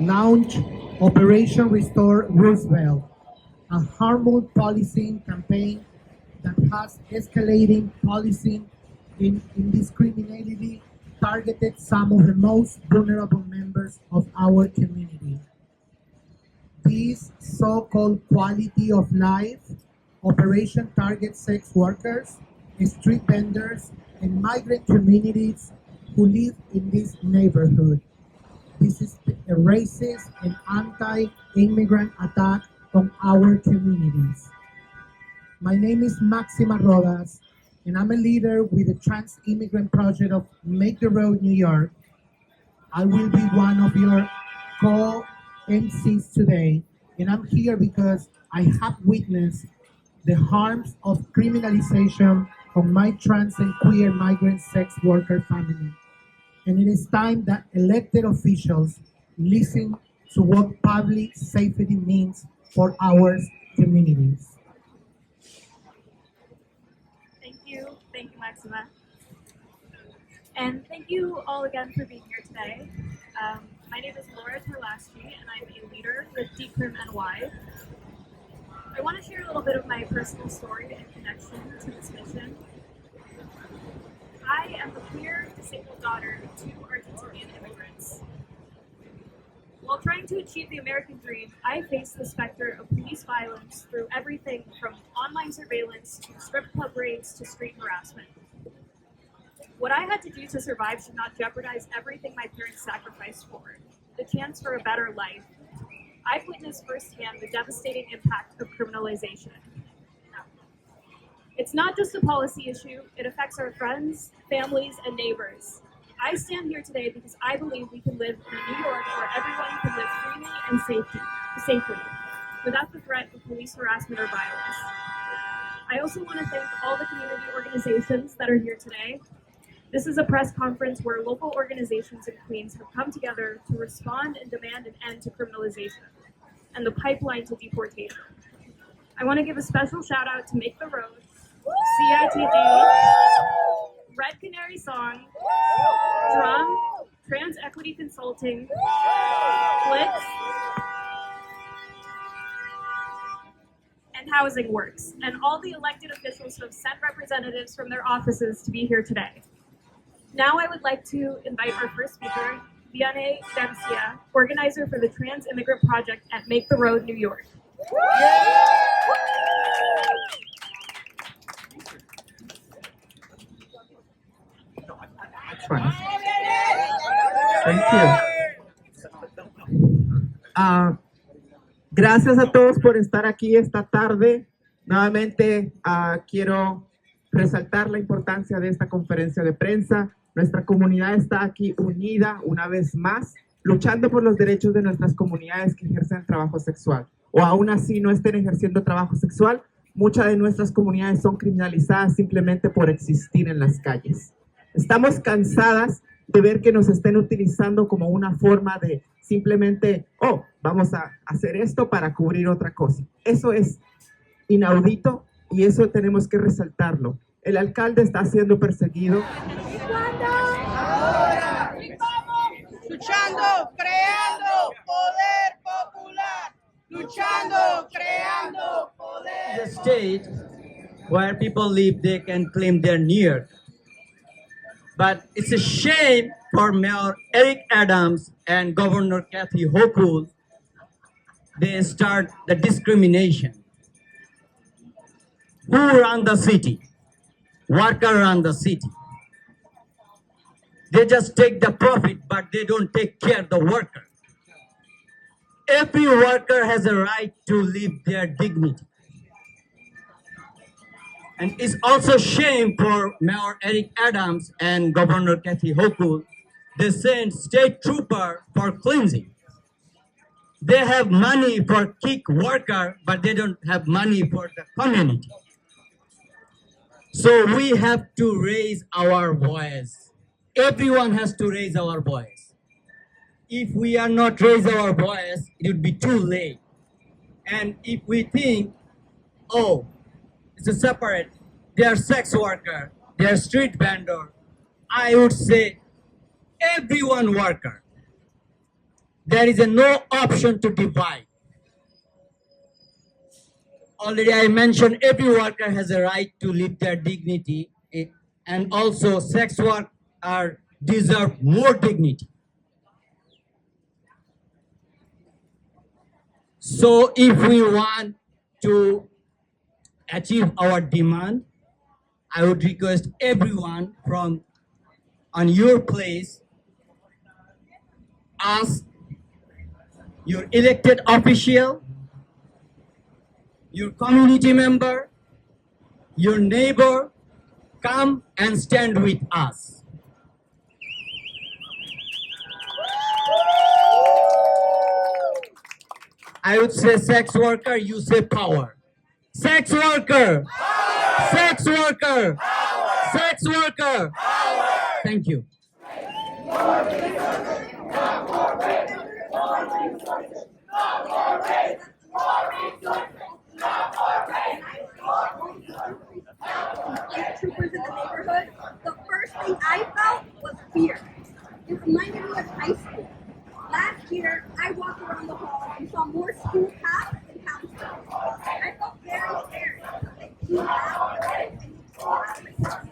launched Operation Restore Roosevelt, a harmful policing campaign that has escalating policing in indiscriminately targeted some of the most vulnerable members of our community. This so-called quality of life operation targets sex workers, street vendors, and migrant communities who live in this neighborhood. This is a racist and anti-immigrant attack on our communities. My name is Maxima Rodas, and I'm a leader with the Trans Immigrant Project of Make the Road New York. I will be one of your co-MCs today, and I'm here because I have witnessed the harms of criminalization of my trans and queer migrant sex worker family. And it is time that elected officials listen to what public safety means for our communities. Thank you, Maxima. And thank you all again for being here today. My name is Laura Terlaschi, and I'm a leader with Decrim NY. I want to share a little bit of my personal story and connection to this mission. I am the queer, disabled daughter of two Argentinian immigrants. While trying to achieve the American dream, I faced the specter of police violence through everything from online surveillance to strip club raids to street harassment. What I had to do to survive should not jeopardize everything my parents sacrificed for, the chance for a better life. I've witnessed firsthand the devastating impact of criminalization. It's not just a policy issue, it affects our friends, families, and neighbors. I stand here today because I believe we can live in a New York where everyone can live freely and safely, without the threat of police harassment or violence. I also want to thank all the community organizations that are here today. This is a press conference where local organizations in Queens have come together to respond and demand an end to criminalization and the pipeline to deportation. I want to give a special shout out to Make the Road, CITD, Red Canary Song, Drum, Trans Equity Consulting, Blitz, and Housing Works, and all the elected officials who have sent representatives from their offices to be here today. Now I would like to invite our first speaker, Vianney Garcia, organizer for the Trans Immigrant Project at Make the Road New York. Thank you. Gracias a todos por estar aquí esta tarde. Nuevamente quiero resaltar la importancia de esta conferencia de prensa. Nuestra comunidad está aquí unida una vez más, luchando por los derechos de nuestras comunidades que ejercen trabajo sexual. O aún así no estén ejerciendo trabajo sexual, muchas de nuestras comunidades son criminalizadas simplemente por existir en las calles. Estamos cansadas de ver que nos estén utilizando como una forma de simplemente, oh, vamos a hacer esto para cubrir otra cosa. Eso es inaudito y eso tenemos que resaltarlo. El alcalde está siendo perseguido. Ahora, luchando, creando poder popular. Luchando, creando poder. The state where people live, they can claim they're near. But it's a shame for Mayor Eric Adams and Governor Kathy Hochul. They start the discrimination. Who run the city? Worker run the city. They just take the profit, but they don't take care of the worker. Every worker has a right to live their dignity. And it's also shame for Mayor Eric Adams and Governor Kathy Hochul. They send state trooper for cleansing. They have money for kick worker, but they don't have money for the community. So we have to raise our voice. Everyone has to raise our voice. If we are not raise our voice, it would be too late. And if we think, oh, it's a separate, they are sex worker, they are street vendor, I would say everyone worker. there is no option to divide. Already I mentioned every worker has a right to live their dignity, and also sex workers deserve more dignity. So if we want to achieve our demand, I would request everyone from on your place, ask your elected official, your community member, your neighbor, come and stand with us. I would say sex worker, you say power. Sex worker! Power! Sex worker! Power! Sex worker! Power! Thank you. Troopers in the neighborhood, the first thing I felt was fear. It reminded me of high school. Last year, I walked around the hall and saw more school cops than counselors. I felt very scared. They came out and you fought myself.